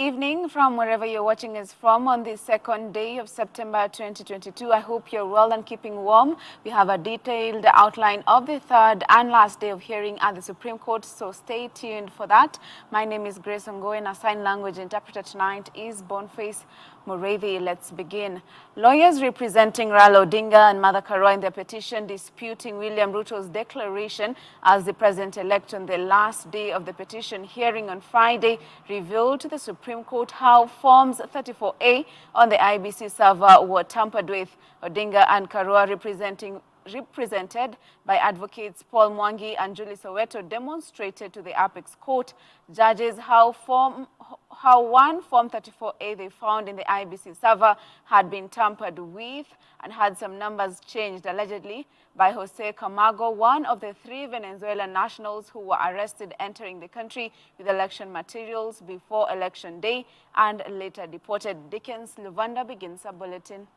evening from wherever you're watching us from on the second day of September 2022. I hope you're well and keeping warm. We have a detailed outline of the third and last day of hearing at the Supreme Court, so stay tuned for that. My name is Grace Ongoe and our sign language interpreter tonight is Boniface Mureithi. Let's begin. Lawyers representing Raila Odinga and Martha Karua in their petition disputing William Ruto's declaration as the president-elect on the last day of the petition hearing on Friday revealed to the Supreme Court how Forms 34A on the IBC server were tampered with. Odinga and Karua represented by advocates Paul Mwangi and Julie Soweto demonstrated to the Apex Court judges how one Form 34A they found in the IBC server had been tampered with and had some numbers changed, allegedly by Jose Camargo, one of the 3 Venezuelan nationals who were arrested entering the country with election materials before Election Day and later deported. Dickens Luvanda begins our bulletin.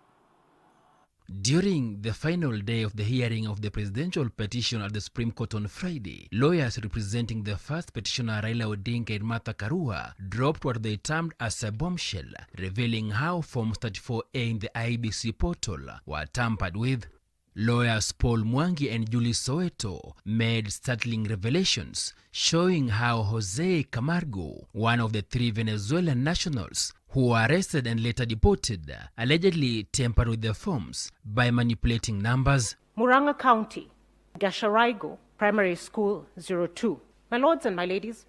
During the final day of the hearing of the presidential petition at the Supreme Court on Friday, lawyers representing the first petitioner Raila Odinga and Martha Karua dropped what they termed as a bombshell, revealing how Forms 34A in the IBC portal were tampered with. Lawyers Paul Mwangi and Julie Soweto made startling revelations showing how Jose Camargo, one of the 3 Venezuelan nationals who were arrested and later deported, allegedly tampered with the forms by manipulating numbers. Muranga County, Gasharaigo Primary School 02. My lords and my ladies,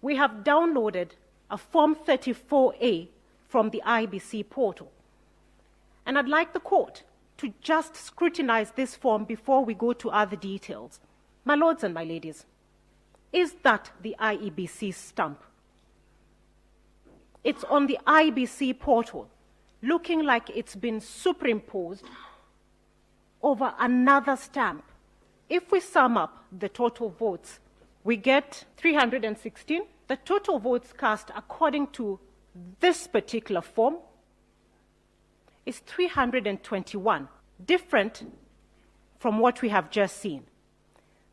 we have downloaded a Form 34A from the IBC portal. And I'd like the court to just scrutinize this form before we go to other details. My lords and my ladies, is that the IEBC stamp? It's on the IBC portal, looking like it's been superimposed over another stamp. If we sum up the total votes, we get 316. The total votes cast according to this particular form is 321, different from what we have just seen.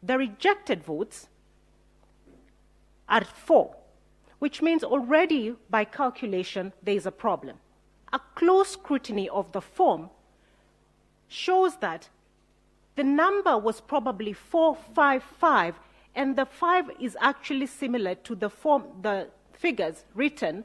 The rejected votes are 4, which means already by calculation there is a problem. A close scrutiny of the form shows that the number was probably 455, and the 5 is actually similar to the figures written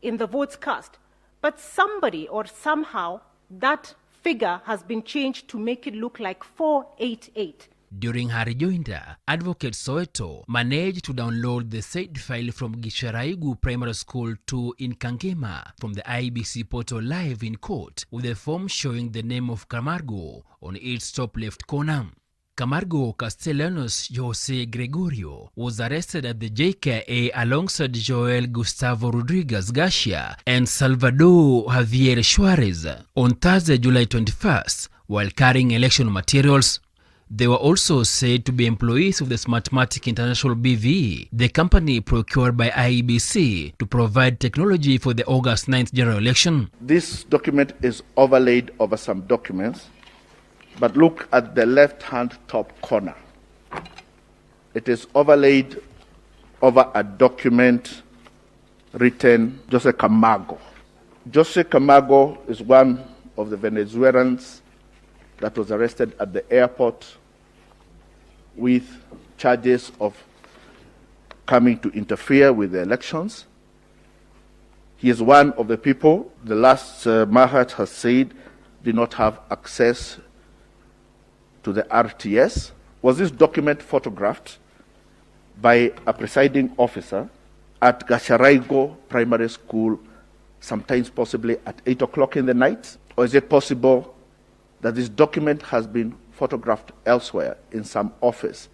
in the votes cast. But somebody or somehow that figure has been changed to make it look like 488. During her rejoinder, Advocate Soweto managed to download the said file from Gisharaigu Primary School 2 in Kangema from the IBC portal live in court, with a form showing the name of Camargo on its top left corner. Camargo Castellanos Jose Gregorio was arrested at the JKA alongside Joel Gustavo Rodriguez Garcia and Salvador Javier Suarez on Thursday, July 21st, while carrying election materials. They were also said to be employees of the Smartmatic International BV, the company procured by IEBC to provide technology for the August 9th general election. This document is overlaid over some documents, but look at the left-hand top corner. It is overlaid over a document written Jose Camargo. Jose Camargo is one of the Venezuelans that was arrested at the airport with charges of coming to interfere with the elections. He is one of the people, the last Mahat has said, did not have access to the RTS. Was this document photographed by a presiding officer at Gasharaigo Primary School, sometimes possibly at 8 o'clock in the night? Or is it possible that this document has been photographed elsewhere in some office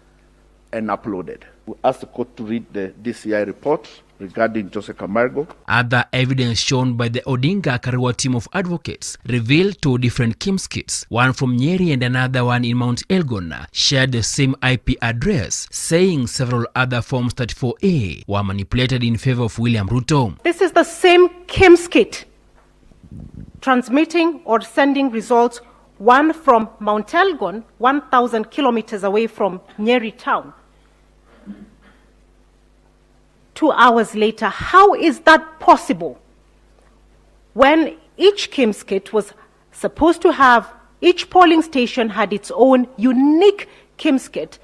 and uploaded? We asked the court to read the DCI report regarding Jose Camargo. Other evidence shown by the Odinga-Karua team of advocates revealed 2 different KIMS kits, one from Nyeri and another one in Mount Elgon, shared the same IP address, saying several other Forms 34A were manipulated in favor of William Ruto. This is the same KIMS kit transmitting or sending results, one from Mount Elgon, 1,000 kilometers away from Nyeri town, 2 hours later. How is that possible? When each KIMS kit was supposed to have, each polling station had its own unique KIMS kit,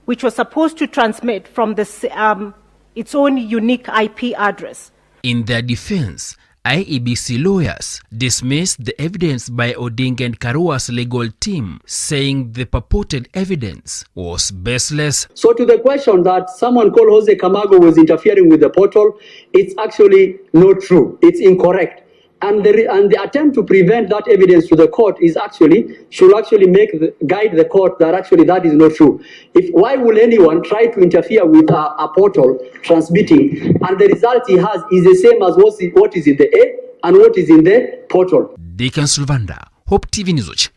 which was supposed to transmit from its own unique IP address. In their defense, IEBC lawyers dismissed the evidence by Odinga and Karua's legal team, saying the purported evidence was baseless. So to the question that someone called Jose Camargo was interfering with the portal, it's actually not true. It's incorrect. And the attempt to prevent that evidence to the court should actually guide the court that actually that is not true. Why will anyone try to interfere with a portal transmitting, and the result he has is the same as what is in the A and what is in the portal? Dickens Luvanda, Hope TV Newswatch.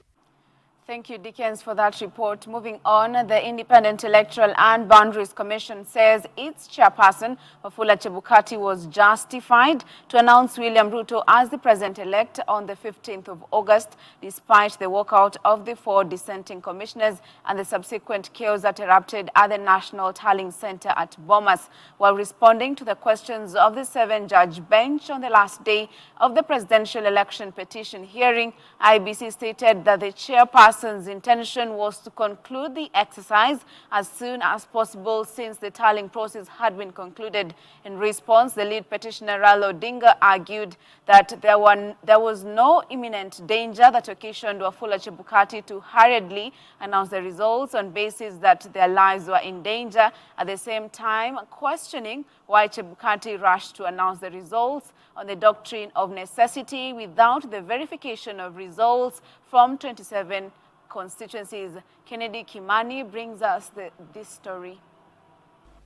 Thank you, Dickens, for that report. Moving on, the Independent Electoral and Boundaries Commission says its chairperson, Wafula Chebukati, was justified to announce William Ruto as the president-elect on the 15th of August, despite the walkout of the 4 dissenting commissioners and the subsequent chaos that erupted at the National Tallying Center at Bomas. While responding to the questions of the 7-judge bench on the last day of the presidential election petition hearing, IBC stated that the chairperson's intention was to conclude the exercise as soon as possible since the tallying process had been concluded. In response, the lead petitioner Raila Odinga argued that there was no imminent danger that occasioned Wafula Chebukati to hurriedly announce the results on basis that their lives were in danger, at the same time questioning why Chebukati rushed to announce the results on the doctrine of necessity without the verification of results from 27 constituencies. Kennedy Kimani brings us this story.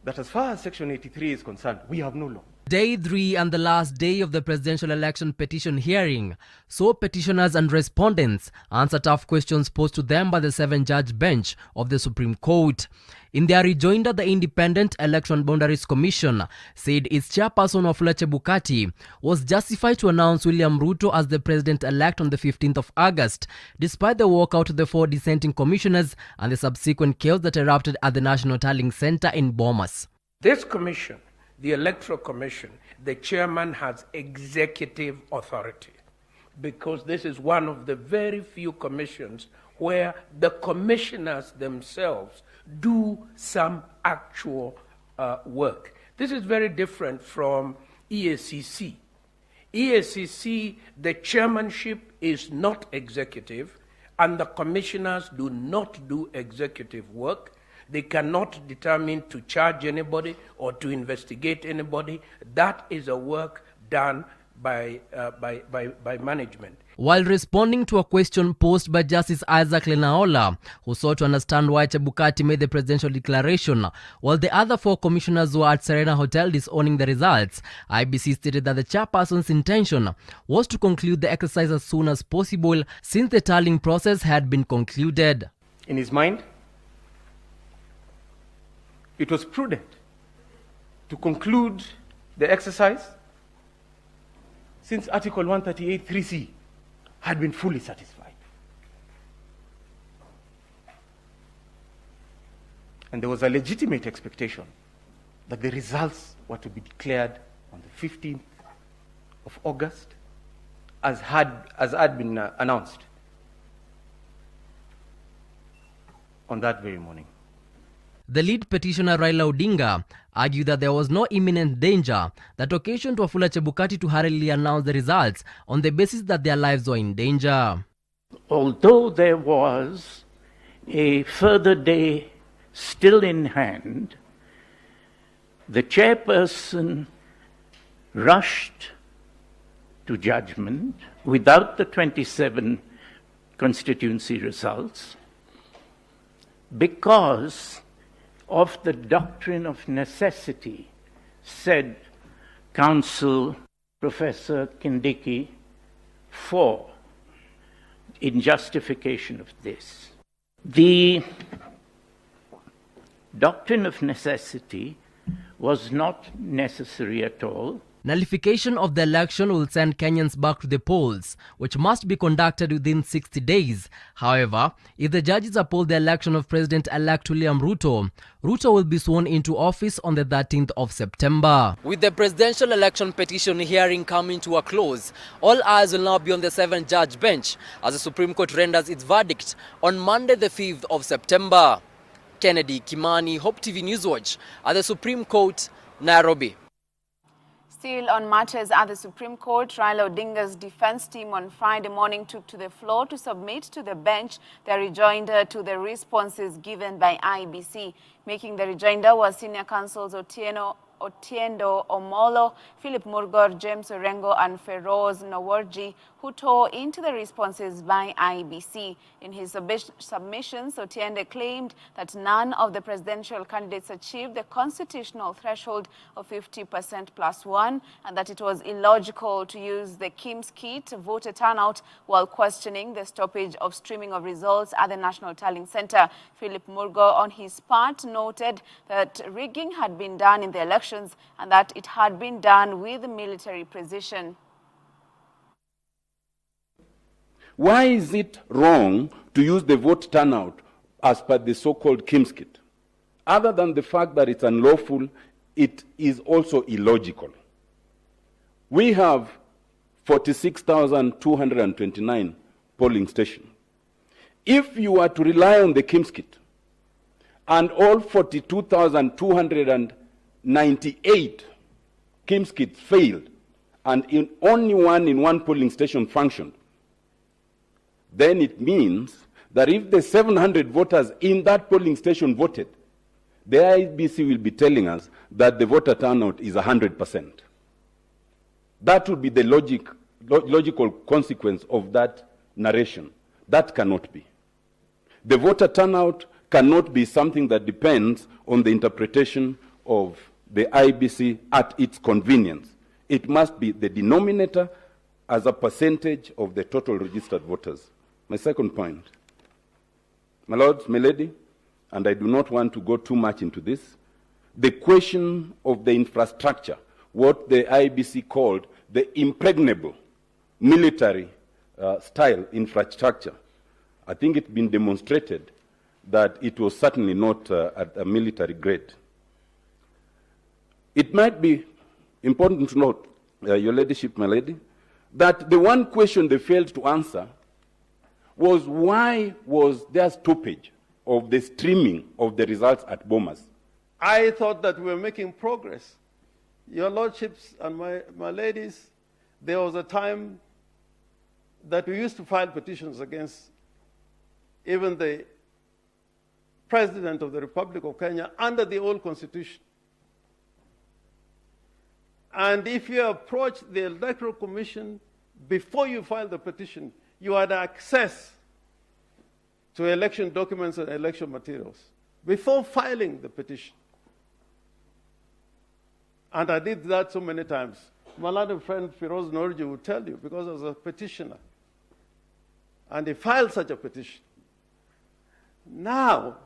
That as far as Section 83 is concerned, we have no law. Day 3 and the last day of the presidential election petition hearing saw petitioners and respondents answer tough questions posed to them by the 7-judge bench of the Supreme Court. In their rejoinder, the Independent Election Boundaries Commission said its chairperson Wafula Chebukati was justified to announce William Ruto as the president-elect on the 15th of August, despite the walkout of the 4 dissenting commissioners and the subsequent chaos that erupted at the National Tallying Center in Bomas. This commission, the Electoral Commission, the chairman has executive authority, because this is one of the very few commissions where the commissioners themselves do some actual work. This is very different from EACC. EACC, the chairmanship is not executive, and the commissioners do not do executive work. They cannot determine to charge anybody or to investigate anybody. That is a work done by management. While responding to a question posed by Justice Isaac Lenaola, who sought to understand why Chebukati made the presidential declaration, while the other 4 commissioners were at Serena Hotel disowning the results, IBC stated that the chairperson's intention was to conclude the exercise as soon as possible since the tallying process had been concluded. In his mind, it was prudent to conclude the exercise since Article 138 3C had been fully satisfied. And there was a legitimate expectation that the results were to be declared on the 15th of August as had been announced on that very morning. The lead petitioner Raila Odinga argued that there was no imminent danger that occasioned Wafula Chebukati to hurriedly announce the results on the basis that their lives were in danger. Although there was a further day still in hand, the chairperson rushed to judgment without the 27 constituency results because of the doctrine of necessity, said Counsel Professor Kindiki in justification of this. The doctrine of necessity was not necessary at all Nullification of the election will send Kenyans back to the polls, which must be conducted within 60 days. However, if the judges uphold the election of President-elect William Ruto, Ruto will be sworn into office on the 13th of September. With the presidential election petition hearing coming to a close, all eyes will now be on the 7-judge bench as the Supreme Court renders its verdict on Monday the 5th of September. Kennedy Kimani, Hope TV Newswatch at the Supreme Court, Nairobi. Still on matters at the Supreme Court, Raila Odinga's defense team on Friday morning took to the floor to submit to the bench their rejoinder to the responses given by IEBC. Making the rejoinder was senior counsels Otiendo Omolo, Philip Murgor, James Orengo, and Feroz Nawarji, who tore into the responses by IEBC. In his submissions, Otiende claimed that none of the presidential candidates achieved the constitutional threshold of 50% plus one, and that it was illogical to use the Kim's kit voter turnout while questioning the stoppage of streaming of results at the National Tallying Center. Philip Murgor, on his part, noted that rigging had been done in the elections and that it had been done with military precision. Why is it wrong to use the vote turnout as per the so-called Kim's kit? Other than the fact that it's unlawful, it is also illogical. We have 46,229 polling stations. If you were to rely on the Kim's kit, and all 42,298 Kim's kits failed, and only one in one polling station functioned, then it means that if the 700 voters in that polling station voted, the IEBC will be telling us that the voter turnout is 100%. That would be the logical consequence of that narration. That cannot be. The voter turnout cannot be something that depends on the interpretation of the IEBC at its convenience. It must be the denominator as a percentage of the total registered voters. My second point, my lords, my lady, and I do not want to go too much into this, the question of the infrastructure, what the IEBC called the impregnable military style infrastructure. I think it's been demonstrated that it was certainly not at a military grade. It might be important to note, Your Ladyship, my lady, that the one question they failed to answer was why was there stoppage of the streaming of the results at Bomas? I thought that we were making progress. Your Lordships and my ladies, there was a time that we used to file petitions against even the President of the Republic of Kenya under the old Constitution. And if you approach the Electoral Commission before you file the petition, you had access to election documents and election materials before filing the petition. And I did that so many times. My other friend Feroz Nawarji would tell you, because I was a petitioner. And he filed such a petition. Now,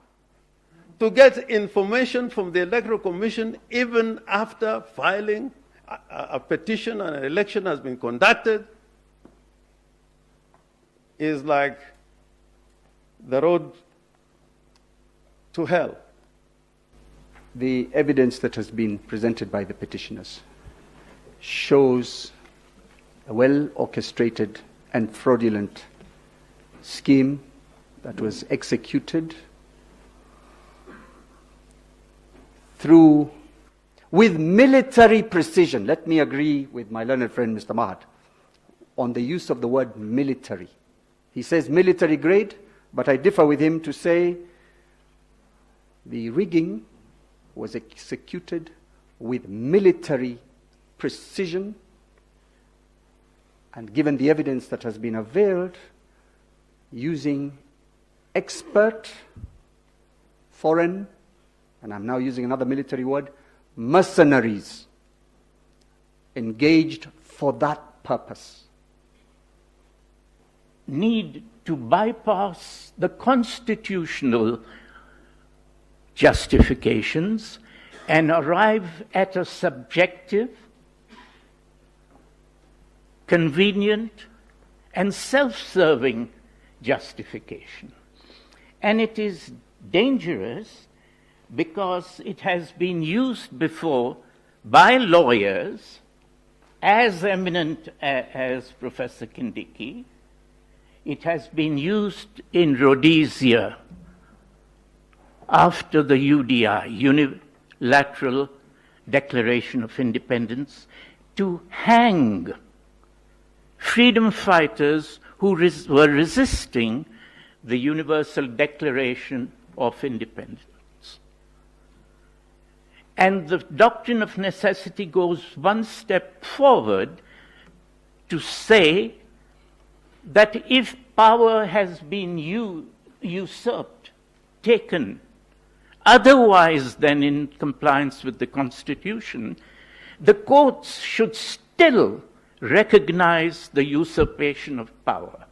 to get information from the Electoral Commission, even after filing a petition and an election has been conducted, is like the road to hell. The evidence that has been presented by the petitioners shows a well-orchestrated and fraudulent scheme that was executed with military precision. Let me agree with my learned friend, Mr. Mahat, on the use of the word military. He says military grade, but I differ with him to say the rigging was executed with military precision, and given the evidence that has been availed, using expert, foreign, and I'm now using another military word, mercenaries engaged for that purpose. Need to bypass the constitutional justifications and arrive at a subjective convenient, and self-serving justification. And it is dangerous because it has been used before by lawyers as eminent as Professor Kindiki. It has been used in Rhodesia after the UDI, Unilateral Declaration of Independence, to hang freedom fighters who were resisting the Universal Declaration of Independence. And the doctrine of necessity goes one step forward to say that if power has been usurped, taken, otherwise than in compliance with the Constitution, the courts should still recognize the usurpation of power.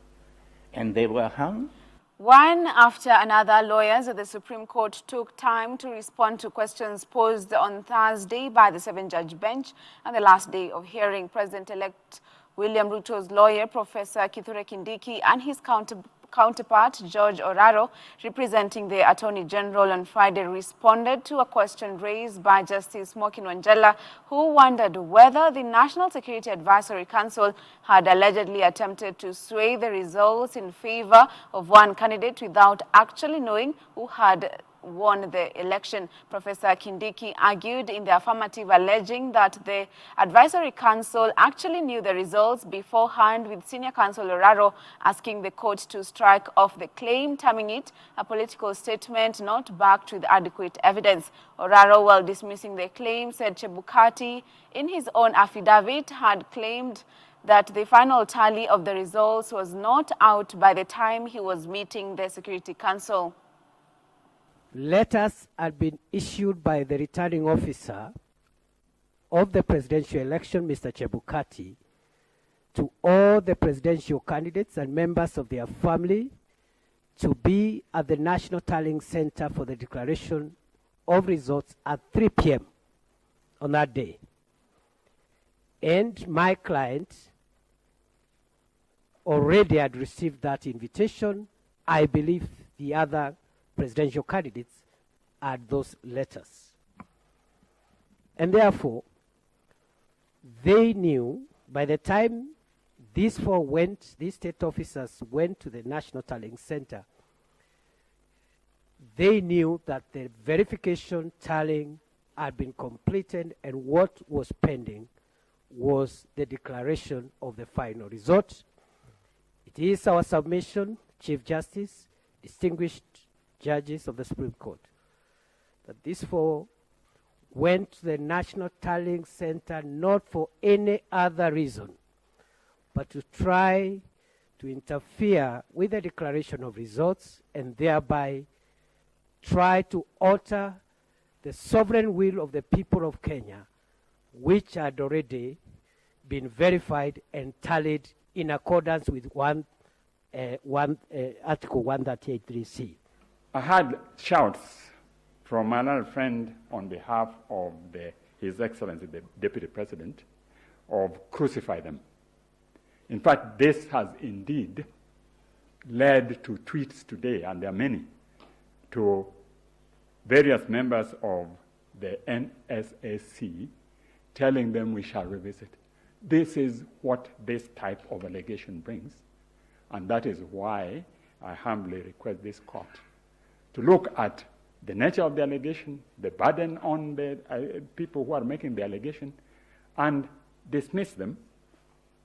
And they were hung. One after another, lawyers at the Supreme Court took time to respond to questions posed on Thursday by the 7-judge bench on the last day of hearing. President-elect William Ruto's lawyer, Professor Kithure Kindiki, and his counterpart, George Oraro, representing the Attorney General on Friday, responded to a question raised by Justice Mokin Wanjala, who wondered whether the National Security Advisory Council had allegedly attempted to sway the results in favor of one candidate without actually knowing who had won the election. Professor Kindiki argued in the affirmative, alleging that the Advisory Council actually knew the results beforehand, with Senior Counsel Oraro asking the court to strike off the claim, terming it a political statement not backed with adequate evidence. Oraro, while dismissing the claim, said Chebukati, in his own affidavit, had claimed that the final tally of the results was not out by the time he was meeting the Security Council. Letters had been issued by the returning officer of the presidential election, Mr. Chebukati, to all the presidential candidates and members of their family to be at the National Tallying Center for the declaration of results at 3 p.m. on that day. And my client already had received that invitation. I believe the other presidential candidates had those letters. And therefore, they knew by the time these state officers went to the National Tallying Center, they knew that the verification tallying had been completed, and what was pending was the declaration of the final result. It is our submission, Chief Justice, distinguished judges of the Supreme Court, that these four went to the National Tallying Center not for any other reason, but to try to interfere with the declaration of results and thereby try to alter the sovereign will of the people of Kenya, which had already been verified and tallied in accordance with Article 138(3)(c). I had shouts from another friend on behalf of His Excellency, the Deputy President, of crucify them. In fact, this has indeed led to tweets today, and there are many, to various members of the NSAC telling them we shall revisit. This is what this type of allegation brings, and that is why I humbly request this court to look at the nature of the allegation, the burden on the people who are making the allegation, and dismiss them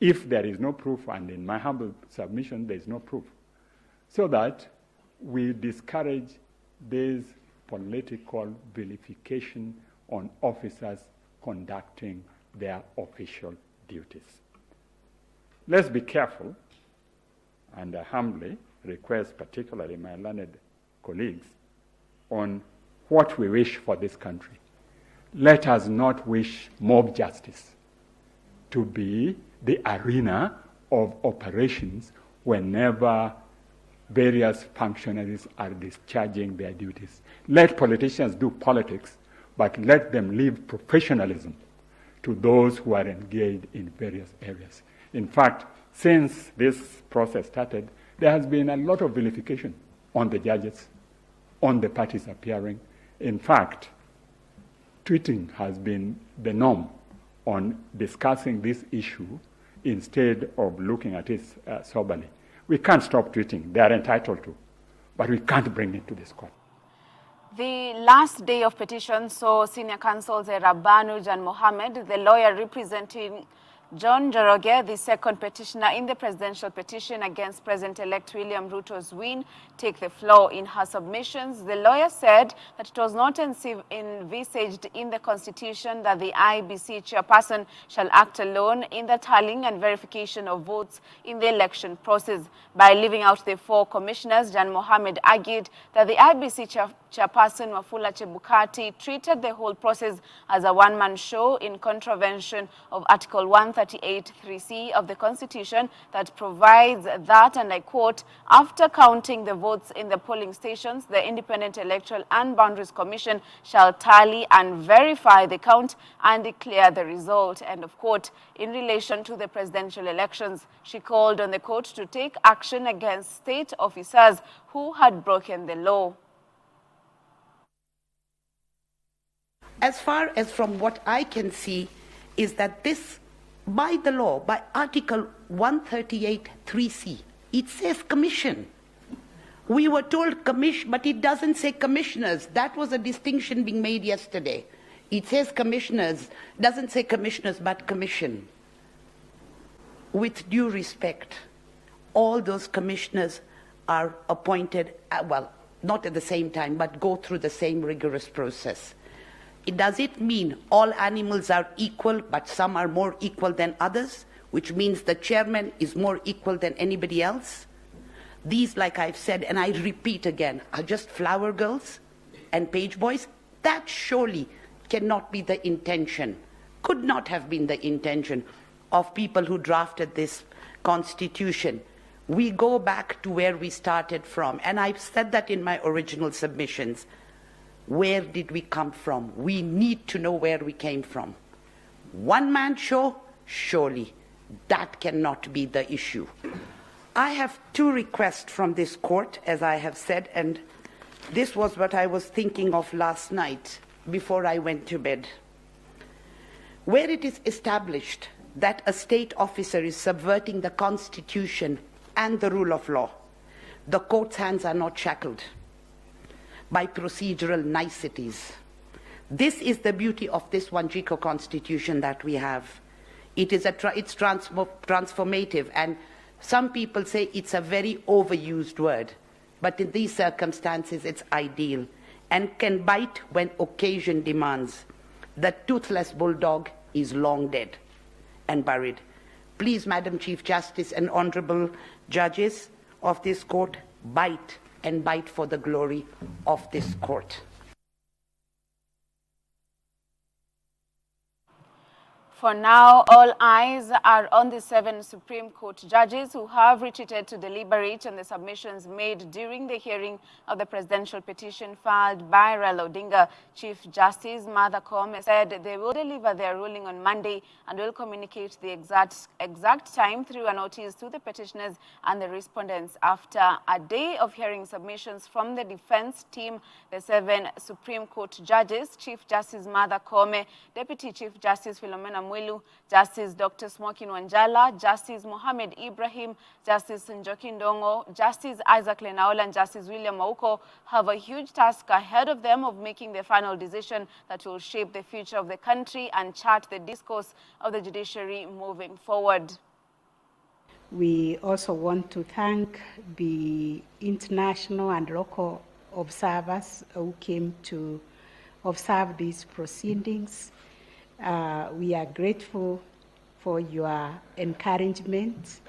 if there is no proof, and in my humble submission, there is no proof, so that we discourage this political vilification on officers conducting their official duties. Let's be careful, and I humbly request particularly my learned colleagues on what we wish for this country. Let us not wish mob justice to be the arena of operations whenever various functionaries are discharging their duties. Let politicians do politics, but let them leave professionalism to those who are engaged in various areas. In fact, since this process started, there has been a lot of vilification on the judges, on the parties appearing. In fact, tweeting has been the norm on discussing this issue instead of looking at it soberly. We can't stop tweeting. They are entitled to, but we can't bring it to this court. The last day of petition saw senior counsels Rabanu Jan Mohammed, the lawyer representing John Njoroge, the second petitioner in the presidential petition against President-elect William Ruto's win, take the floor. In her submissions, the lawyer said that it was not envisaged in the Constitution that the IEBC chairperson shall act alone in the tallying and verification of votes in the election process. By leaving out the 4 commissioners, Jan Mohammed argued that the IEBC chairperson Wafula Chebukati treated the whole process as a one-man show in contravention of Article 138(3)(c) of the Constitution that provides that, and I quote, after counting the votes in the polling stations, the Independent Electoral and Boundaries Commission shall tally and verify the count and declare the result, end of quote. In relation to the presidential elections, she called on the court to take action against state officers who had broken the law. As far as from what I can see is that this, by the law, by Article 138(3)(c), it says commission. We were told commission, but it doesn't say commissioners. That was a distinction being made yesterday. It says commissioners, doesn't say commissioners, but commission. With due respect, all those commissioners are appointed, well, not at the same time, but go through the same rigorous process. Does it mean all animals are equal, but some are more equal than others, which means the chairman is more equal than anybody else? These, like I've said, and I repeat again, are just flower girls and page boys. That surely cannot be the intention, could not have been the intention of people who drafted this constitution. We go back to where we started from, and I've said that in my original submissions. Where did we come from? We need to know where we came from. One-man show? Surely that cannot be the issue. I have 2 requests from this court, as I have said, and this was what I was thinking of last night before I went to bed. Where it is established that a state officer is subverting the Constitution and the rule of law, the court's hands are not shackled by procedural niceties. This is the beauty of this Wanjiko Constitution that we have. It is it's transformative, and some people say it's a very overused word, but in these circumstances it's ideal and can bite when occasion demands. The toothless bulldog is long dead and buried. Please, Madam Chief Justice and honorable judges of this court, bite and bite for the glory of this court. For now, all eyes are on the 7 Supreme Court judges who have retreated to deliberate on the submissions made during the hearing of the presidential petition filed by Raila Odinga. Chief Justice Martha Koome said they will deliver their ruling on Monday and will communicate the exact time through a notice to the petitioners and the respondents. After a day of hearing submissions from the defense team, the 7 Supreme Court judges, Chief Justice Martha Koome, Deputy Chief Justice Philomena Mwilu, Justice Dr. Smokin Wanjala, Justice Mohamed Ibrahim, Justice Njoki Ndongo, Justice Isaac Lenaola, and Justice William Mauko have a huge task ahead of them of making the final decision that will shape the future of the country and chart the discourse of the judiciary moving forward. We also want to thank the international and local observers who came to observe these proceedings. We are grateful for your encouragement,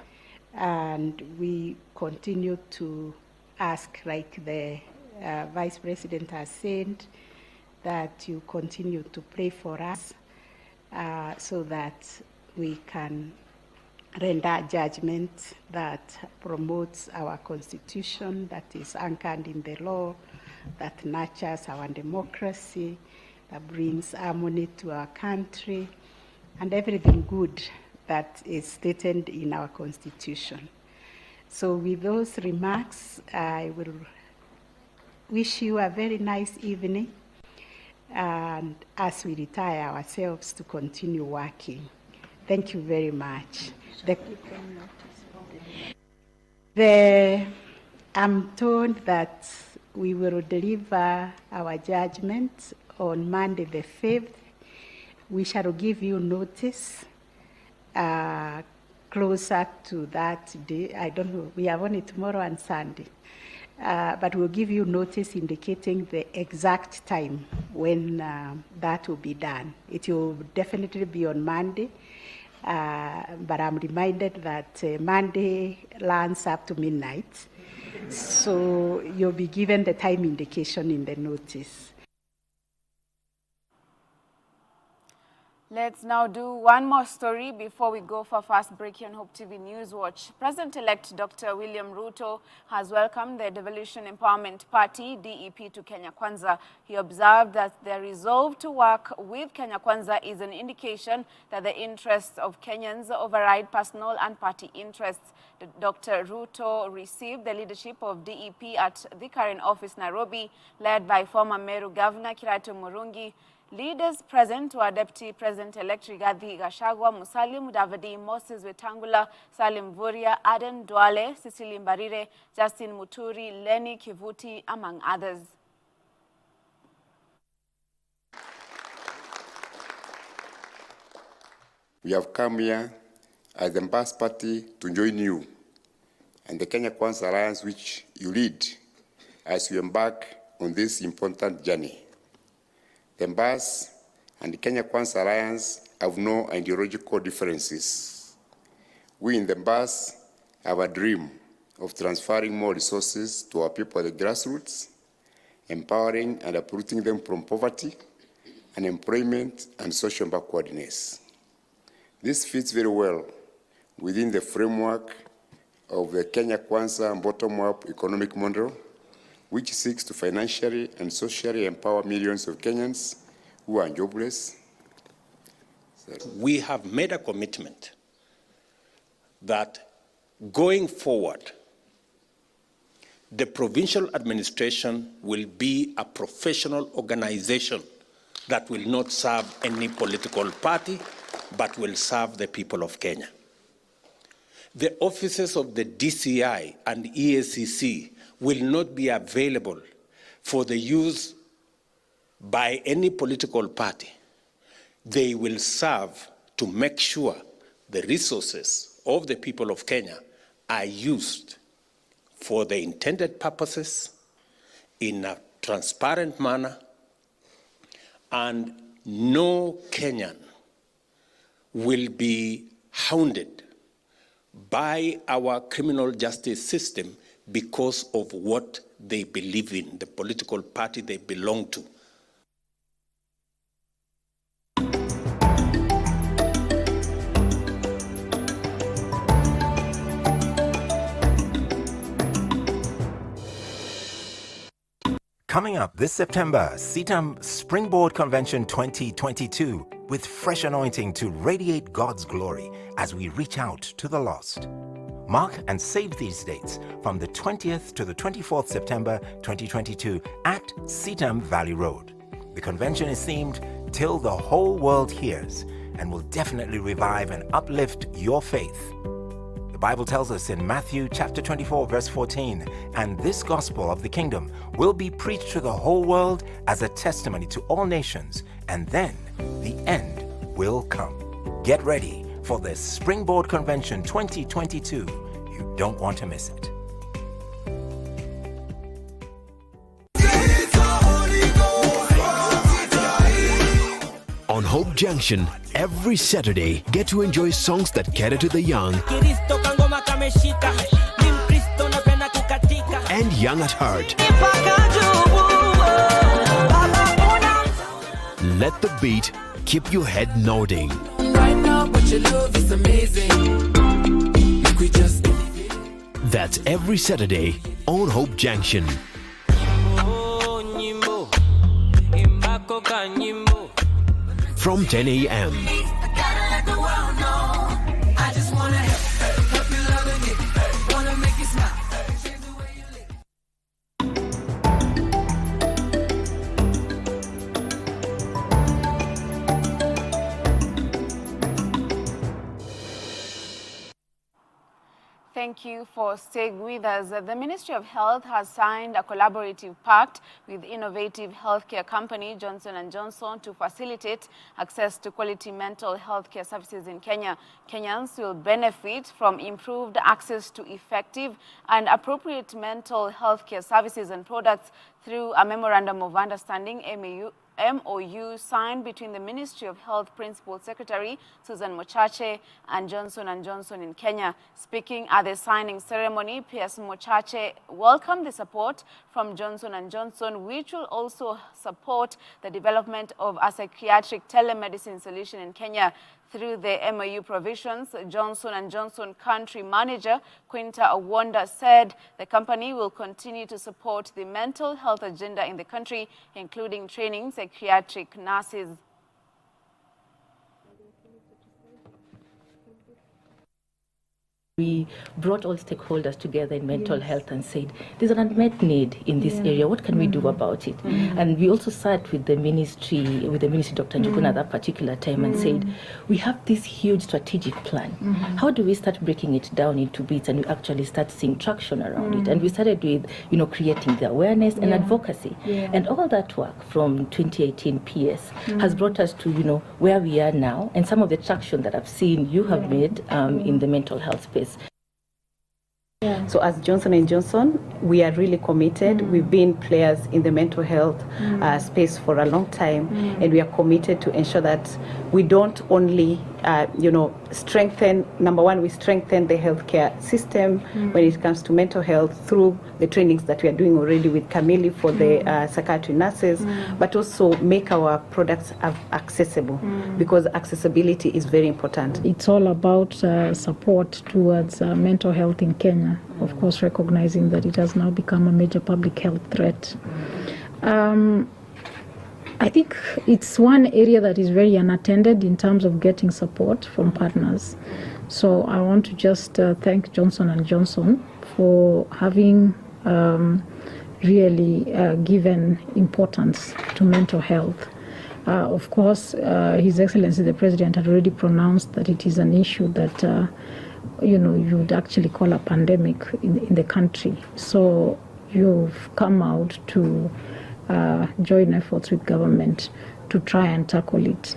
and we continue to ask, like the Vice President has said, that you continue to pray for us so that we can render judgment that promotes our Constitution, that is anchored in the law, that nurtures our democracy, that brings harmony to our country, and everything good that is stated in our Constitution. So with those remarks, I will wish you a very nice evening, and as we retire ourselves to continue working. Thank you very much. I'm told that we will deliver our judgment on Monday the 5th. We shall give you notice closer to that day. I don't know, we have only tomorrow and Sunday. But we'll give you notice indicating the exact time when that will be done. It will definitely be on Monday, but I'm reminded that Monday lands up to midnight. So you'll be given the time indication in the notice. Let's now do one more story before we go for fast break here on Hope TV Newswatch. President-elect Dr. William Ruto has welcomed the Devolution Empowerment Party, DEP, to Kenya Kwanza. He observed that their resolve to work with Kenya Kwanza is an indication that the interests of Kenyans override personal and party interests. Dr. Ruto received the leadership of DEP at the current office, Nairobi, led by former Meru Governor Kiratu Murungi. Leaders present were Deputy President-elect Rigathi Gachagua, Musalia Mudavadi, Moses Wetangula, Salim Vuria, Aden Duale, Cecily Mbarire, Justin Muturi, Lenny Kivuti, among others. We have come here as the Mbas Party to join you and the Kenya Kwanza Alliance, which you lead as you embark on this important journey. The Mbas and the Kenya Kwanza Alliance have no ideological differences. We in the Mbas have a dream of transferring more resources to our people at the grassroots, empowering and uprooting them from poverty, unemployment, and social backwardness. This fits very well within the framework of the Kenya Kwanza bottom-up economic model, which seeks to financially and socially empower millions of Kenyans who are jobless. We have made a commitment that going forward, the provincial administration will be a professional organization that will not serve any political party, but will serve the people of Kenya. The offices of the DCI and EACC will not be available for the use by any political party. They will serve to make sure the resources of the people of Kenya are used for the intended purposes in a transparent manner, and no Kenyan will be hounded by our criminal justice system because of what they believe in, the political party they belong to. Coming up this September, CITAM Springboard Convention 2022 with fresh anointing to radiate God's glory as we reach out to the lost. Mark and save these dates from the 20th to the 24th September 2022 at CITAM Valley Road. The convention is themed Till the Whole World Hears and will definitely revive and uplift your faith. The Bible tells us in Matthew chapter 24 verse 14, and this gospel of the kingdom will be preached to the whole world as a testimony to all nations, and then the end will come. Get ready for the Springboard Convention 2022. You don't want to miss it. On Hope Junction, every Saturday, get to enjoy songs that cater to the young and young at heart. Let the beat keep your head nodding. Right now, but your love is amazing. We just That's every Saturday on Hope Junction. From 10 a.m. Thank you for staying with us. The Ministry of Health has signed a collaborative pact with innovative healthcare company Johnson & Johnson to facilitate access to quality mental health care services in Kenya. Kenyans will benefit from improved access to effective and appropriate mental health care services and products through a Memorandum of Understanding, MOU signed between the Ministry of Health Principal Secretary Susan Mochache and Johnson & Johnson in Kenya. Speaking at the signing ceremony, P.S. Mochache welcomed the support from Johnson & Johnson, which will also support the development of a psychiatric telemedicine solution in Kenya. Through the MOU provisions, Johnson & Johnson country manager Quinta Awonda said the company will continue to support the mental health agenda in the country, including training psychiatric nurses. We brought all stakeholders together in mental health and said, there's an unmet need in this area. What can we do about it? And we also sat with the ministry, Dr. Njuguna at that particular time and said, we have this huge strategic plan. How do we start breaking it down into bits and we actually start seeing traction around it? And we started with, creating the awareness and advocacy. And all that work from 2018 PS has brought us to, where we are now and some of the traction that I've seen you have made in the mental health space. So as Johnson & Johnson, we are really committed. We've been players in the mental health space for a long time, and we are committed to ensure that we don't only, strengthen, number one, we strengthen the healthcare system when it comes to mental health through the trainings that we are doing already with Camille for the psychiatry nurses, but also make our products accessible because accessibility is very important. It's all about support towards mental health in Kenya, of course recognizing that it has now become a major public health threat. I think it's one area that is very unattended in terms of getting support from partners. So I want to just thank Johnson & Johnson for having really given importance to mental health. Of course, His Excellency the President had already pronounced that it is an issue that you would actually call a pandemic in the country. So you've come out to join efforts with government to try and tackle it.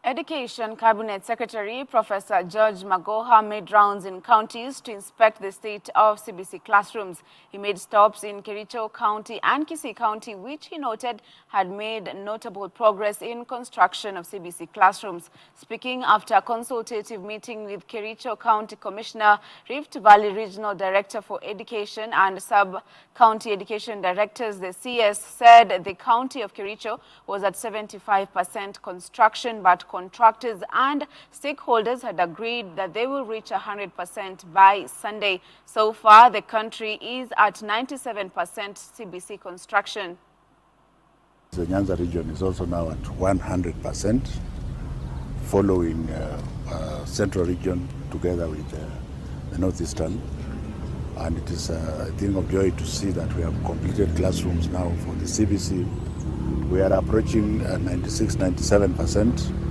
Education Cabinet Secretary Professor George Magoha made rounds in counties to inspect the state of CBC classrooms. He made stops in Kericho County and Kisii County, which he noted had made notable progress in construction of CBC classrooms. Speaking after a consultative meeting with Kericho County Commissioner, Rift Valley Regional Director for Education and Sub-County Education Directors, the CS said the county of Kericho was at 75% construction, but contractors and stakeholders had agreed that they will reach 100% by Sunday. So far, the country is at 97% CBC construction. The Nyanza region is also now at 100%, following Central region together with the Northeastern. And it is a thing of joy to see that we have completed classrooms now for the CBC. We are approaching 96, 97%.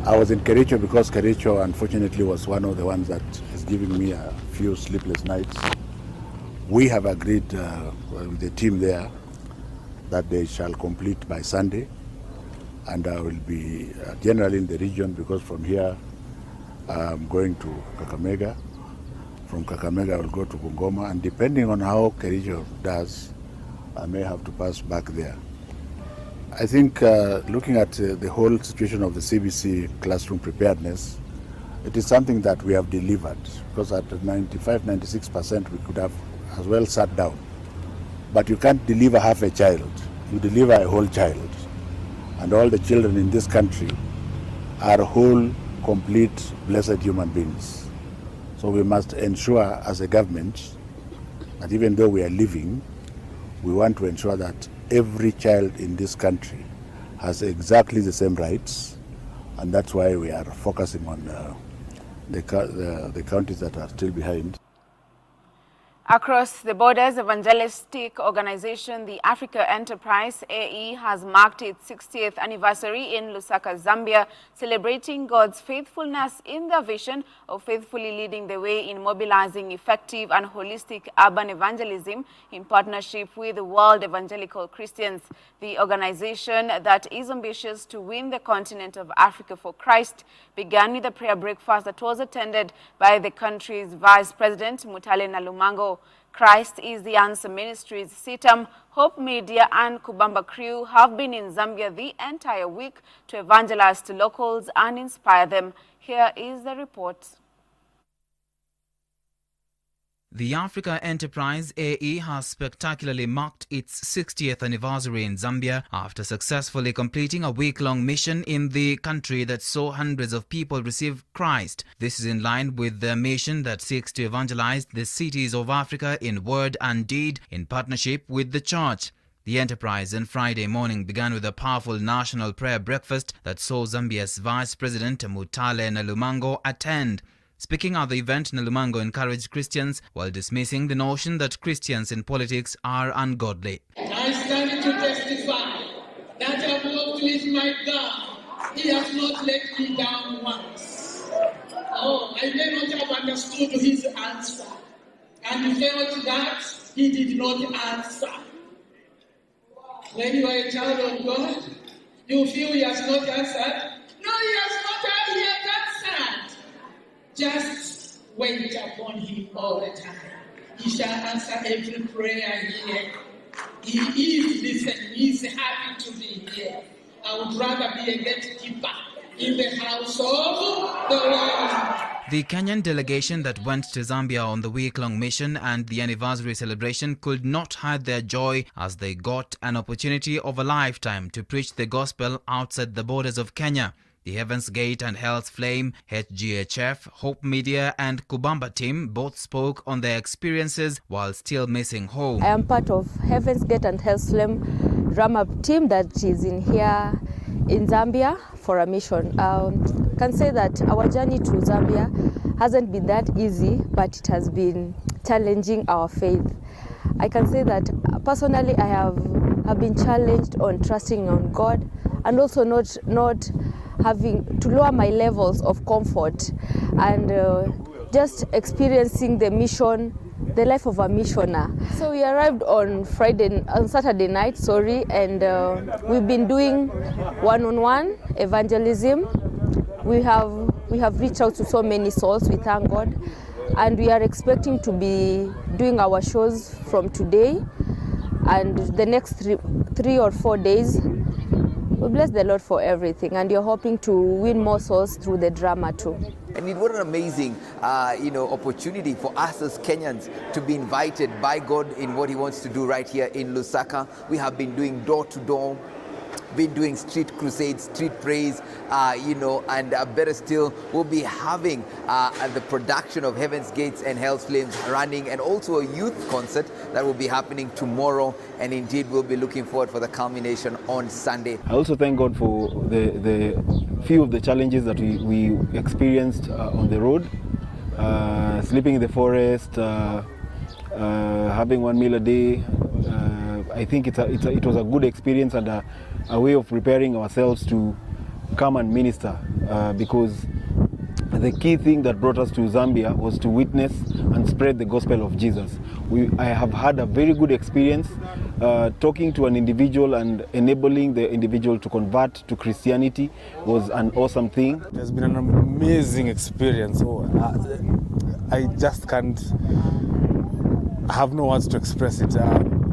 I was in Kericho because Kericho, unfortunately, was one of the ones that is giving me a few sleepless nights. We have agreed with the team there that they shall complete by Sunday, and I will be generally in the region because from here I'm going to Kakamega. From Kakamega I will go to Bungoma, and depending on how Kericho does, I may have to pass back there. I think looking at the whole situation of the CBC classroom preparedness, it is something that we have delivered, because at 95, 96% we could have as well sat down. But you can't deliver half a child, you deliver a whole child. And all the children in this country are whole, complete, blessed human beings. So we must ensure as a government that even though we are living, we want to ensure that every child in this country has exactly the same rights, and that's why we are focusing on the counties that are still behind. Across the borders, evangelistic organization the Africa Enterprise AE has marked its 60th anniversary in Lusaka, Zambia, celebrating God's faithfulness in their vision of faithfully leading the way in mobilizing effective and holistic urban evangelism in partnership with the World Evangelical Christians. The organization that is ambitious to win the continent of Africa for Christ began with a prayer breakfast that was attended by the country's Vice President, Mutale Nalumango. Christ is the Answer Ministries, CITAM, Hope Media and Kubamba Crew have been in Zambia the entire week to evangelize to locals and inspire them. Here is the report. The Africa Enterprise AE has spectacularly marked its 60th anniversary in Zambia after successfully completing a week-long mission in the country that saw hundreds of people receive Christ. This is in line with their mission that seeks to evangelize the cities of Africa in word and deed in partnership with the church. The enterprise on Friday morning began with a powerful national prayer breakfast that saw Zambia's Vice President Mutale Nalumango attend. Speaking at the event, Nalumango encouraged Christians while dismissing the notion that Christians in politics are ungodly. I stand to testify that I've walked with my God. He has not let me down once. Oh, I may not have understood his answer and felt that he did not answer. When you are a child of God, you feel he has not answered. No, he has not yet answered. Just wait upon him all the time. He shall answer every prayer here. He is listening. He is happy to be here. I would rather be a gatekeeper in the house of the Lord. The Kenyan delegation that went to Zambia on the week-long mission and the anniversary celebration could not hide their joy as they got an opportunity of a lifetime to preach the gospel outside the borders of Kenya. The Heaven's Gate and Hell's Flame, HGHF, Hope Media and Kubamba team both spoke on their experiences while still missing home. I am part of Heaven's Gate and Hell's Flame drama team that is in here in Zambia for a mission. Can say that our journey to Zambia hasn't been that easy, but it has been challenging our faith. I can say that personally I have been challenged on trusting on God and also not having to lower my levels of comfort and just experiencing the mission, the life of a missioner. So we arrived on Saturday night, and we've been doing one-on-one evangelism. We have reached out to so many souls, we thank God, and we are expecting to be doing our shows from today and the next three or 4 days. We bless the Lord for everything, and you're hoping to win more souls through the drama too. And what an amazing, opportunity for us as Kenyans to be invited by God in what He wants to do right here in Lusaka. We have been doing door-to-door, been doing street crusades, street praise, and better still, we'll be having the production of Heaven's Gates and Hell's Flames running, and also a youth concert that will be happening tomorrow. And indeed, we'll be looking forward for the culmination on Sunday. I also thank God for the few of the challenges that we experienced on the road, sleeping in the forest, having 1 meal a day. I think it was a good experience and a way of preparing ourselves to come and minister, because the key thing that brought us to Zambia was to witness and spread the gospel of Jesus. I have had a very good experience talking to an individual and enabling the individual to convert to Christianity was an awesome thing. It has been an amazing experience. I just can't, I have no words to express it.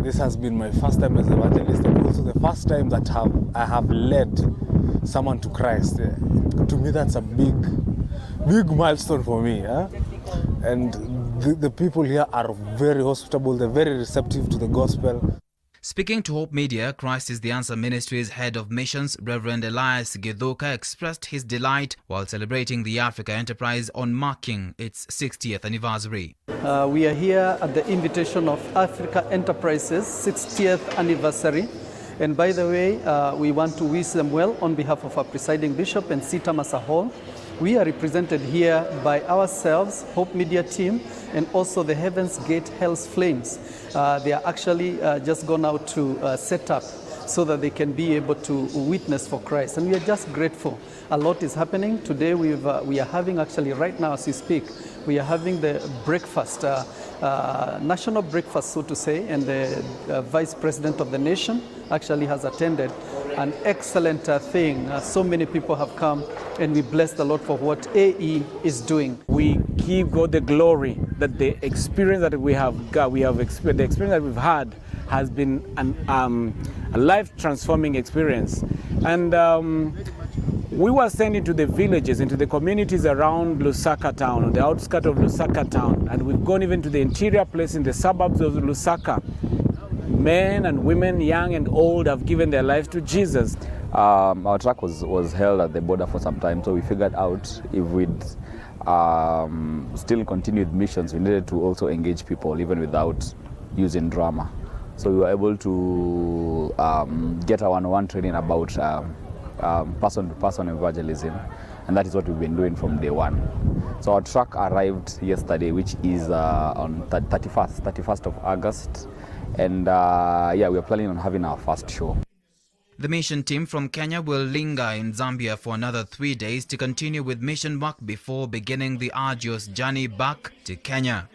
This has been my first time as evangelist, and also the first time that I have led someone to Christ. To me, that's a big milestone for me. And the people here are very hospitable, they're very receptive to the gospel. Speaking to Hope Media, Christ is the Answer Ministries Head of Missions, Reverend Elias Githuka, expressed his delight while celebrating the Africa Enterprise on marking its 60th anniversary. We are here at the invitation of Africa Enterprises 60th anniversary. And by the way, we want to wish them well on behalf of our presiding bishop and CITAM as a whole. We are represented here by ourselves, Hope Media team, and also the Heaven's Gate Hell's Flames. They are actually just gone out to set up so that they can be able to witness for Christ. And we are just grateful. A lot is happening. Today we are having, actually right now as we speak, we are having the breakfast, national breakfast, so to say, and the Vice President of the nation actually has attended. An excellent thing. So many people have come, and we bless the Lord for what AE is doing. We give God the glory that the experience that we have got, the experience that we've had has been a life-transforming experience. And we were sent into the villages, into the communities around Lusaka town, on the outskirts of Lusaka town, and we've gone even to the interior place in the suburbs of Lusaka. Men and women, young and old, have given their lives to Jesus. Our truck was held at the border for some time, so we figured out if we'd still continue with missions, we needed to also engage people even without using drama. So we were able to get a one-on-one training about person-to-person evangelism, and that is what we've been doing from day one. So our truck arrived yesterday, which is on 31st of August, and yeah, we are planning on having our first show. The mission team from Kenya will linger in Zambia for another 3 days to continue with mission work before beginning the arduous journey back to Kenya.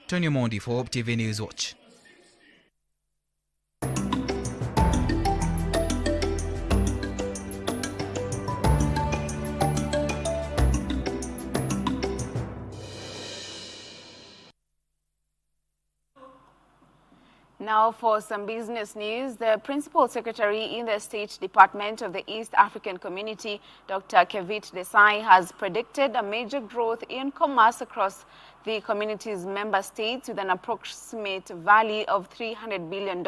Tony Mondi for Hope TV Newswatch. Now for some business news, the Principal Secretary in the State Department of the East African Community, Dr. Kevit Desai, has predicted a major growth in commerce across the community's member states with an approximate value of $300 billion,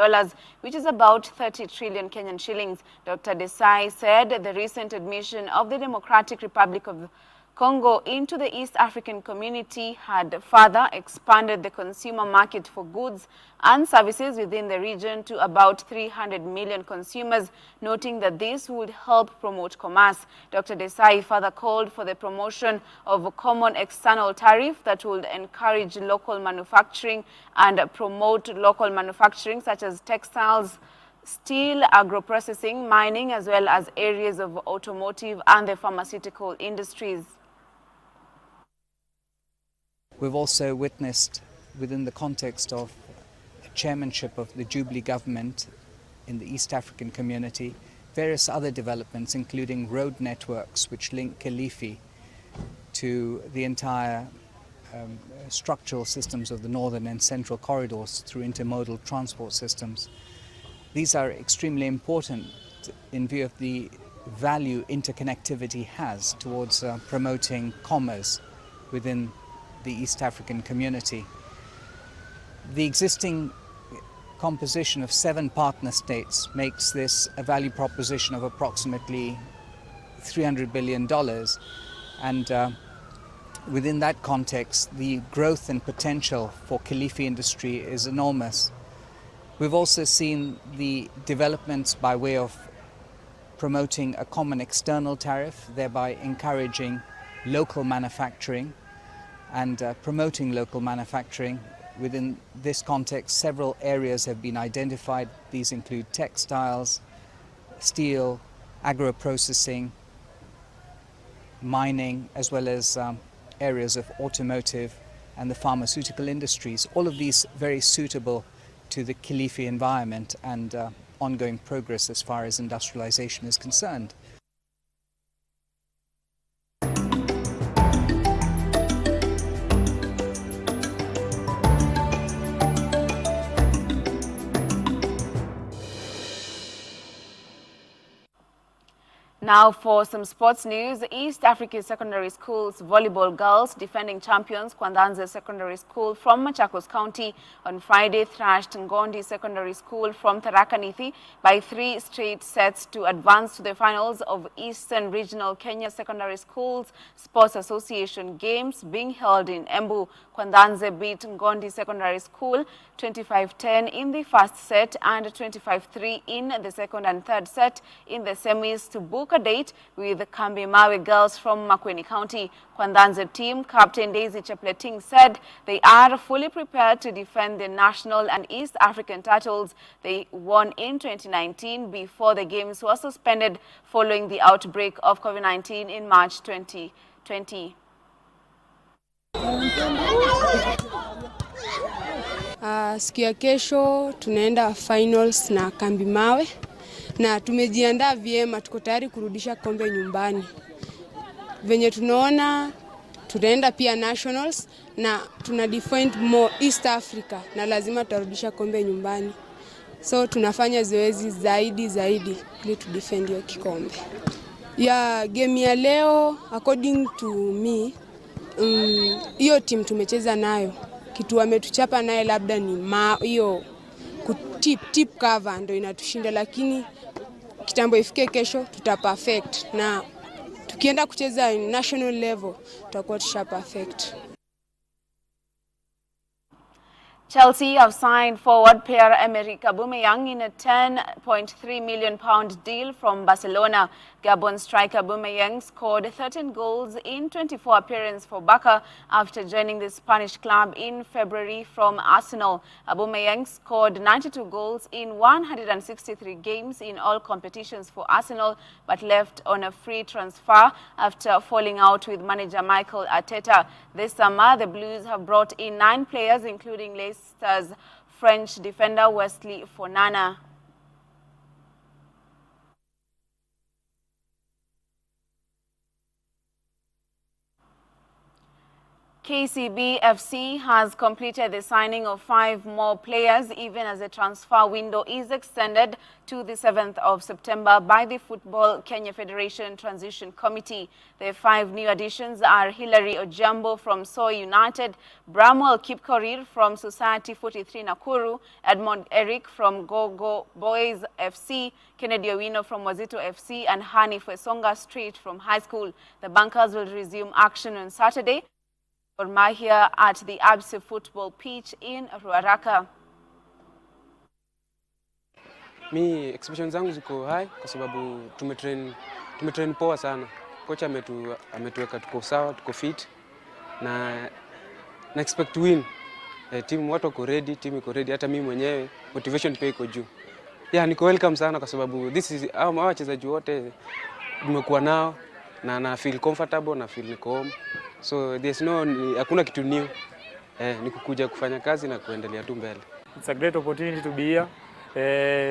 which is about 30 trillion Kenyan shillings. Dr. Desai said the recent admission of the Democratic Republic of Congo into the East African community had further expanded the consumer market for goods and services within the region to about 300 million consumers, noting that this would help promote commerce. Dr. Desai further called for the promotion of a common external tariff that would encourage local manufacturing and promote local manufacturing such as textiles, steel, agro-processing, mining, as well as areas of automotive and the pharmaceutical industries. We've also witnessed, within the context of the chairmanship of the Jubilee government in the East African community, various other developments, including road networks which link Kilifi to the entire structural systems of the northern and central corridors through intermodal transport systems. These are extremely important in view of the value interconnectivity has towards promoting commerce within the East African community. The existing composition of 7 partner states makes this a value proposition of approximately $300 billion, and within that context the growth and potential for Kilifi industry is enormous. We've also seen the developments by way of promoting a common external tariff, thereby encouraging local manufacturing and promoting local manufacturing. Within this context, several areas have been identified. These include textiles, steel, agro-processing, mining, as well as areas of automotive and the pharmaceutical industries. All of these very suitable to the Kilifi environment and ongoing progress as far as industrialization is concerned. Now for some sports news, East Africa Secondary School's volleyball girls, defending champions Kwandanze Secondary School from Machakos County, on Friday thrashed Ngondi Secondary School from Tharaka Nithi by 3 straight sets to advance to the finals of Eastern Regional Kenya Secondary Schools Sports Association Games being held in Embu. Kwandanze beat Ngondi Secondary School 25-10 in the first set and 25-3 in the second and third set in the semis to book book a date with the Kambi Mawe girls from Makueni County. Kwandanze team captain Daisy Chepleting said they are fully prepared to defend the national and East African titles they won in 2019 before the games were suspended following the outbreak of COVID-19 in March 2020. Siku ya kesho tunaenda finals na Kambi Mawe na tumejiandaa vyema, tuko tayari kurudisha kombe nyumbani. Venye tunaona tutaenda pia nationals na tuna defend more East Africa na lazima tutarudisha kombe nyumbani. So tunafanya zoezi zaidi ili tu defend hiyo kikombe. Ya game ya leo according to me hiyo team tumecheza nayo kitu wametuchapa naye labda ni hiyo tip cover ndio inatushinda, lakini kitambo ifike kesho tuta perfect na tukienda kucheza national level tutakuwa tusha perfect. Chelsea have signed forward player Emerick Aubameyang in a £10.3 million deal from Barcelona. Gabon striker Aubameyang scored 13 goals in 24 appearances for Barca after joining the Spanish club in February from Arsenal. Aubameyang scored 92 goals in 163 games in all competitions for Arsenal, but left on a free transfer after falling out with manager Mikel Arteta. This summer, the Blues have brought in 9 players, including Leicester's French defender Wesley Fofana. KCB FC has completed the signing of 5 more players, even as the transfer window is extended to the 7th of September by the Football Kenya Federation Transition Committee. The 5 new additions are Hilary Ojambo from Soy United, Bramwell Kipkorir from Society 43 Nakuru, Edmond Eric from Gogo Boys FC, Kennedy Owino from Wazito FC, and Hani Fesonga Street from High School. The Bankers will resume action on Saturday here at the Absi football pitch in Ruaraka. Mi expectations zangu ziko high kwa sababu tumetrain poa sana. Kocha ametuweka tuko sawa, tuko fit na expect to win. Team watu wako ready, team iko ready, hata mimi mwenyewe motivation pia iko juu. Yeah, niko welcome sana kwa sababu wachezaji wote nimekuwa nao na feel comfortable na feel niko home. So hakuna kitu new. Ni kukuja kufanya kazi na kuendelea tu mbele. It's a great opportunity to be here.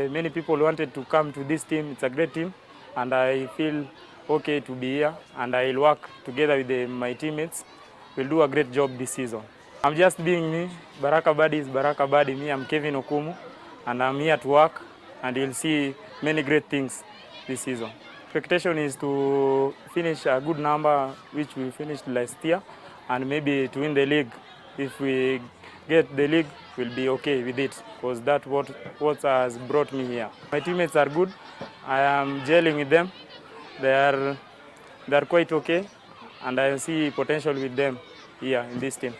Many people wanted to come to this team. It's a great team and I feel okay to be here and I'll work together with my teammates. We'll do a great job this season. I'm just being me. Baraka Badi is Baraka Badi. Me, I'm Kevin Okumu and I'm here to work and you'll see many great things this season. Expectation is to finish a good number, which we finished last year, and maybe to win the league. If we get the league, we'll be okay with it, because that's what has brought me here. My teammates are good. I am gelling with them. They're quite okay, and I see potential with them here in this team.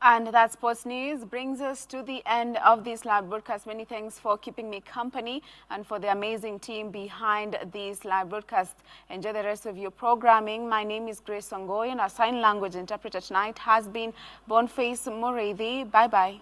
And that sports news brings us to the end of this live broadcast. Many thanks for keeping me company and for the amazing team behind this live broadcast. Enjoy the rest of your programming. My name is Grace Songoy and our sign language interpreter tonight has been Boniface Mureithi. Bye-bye.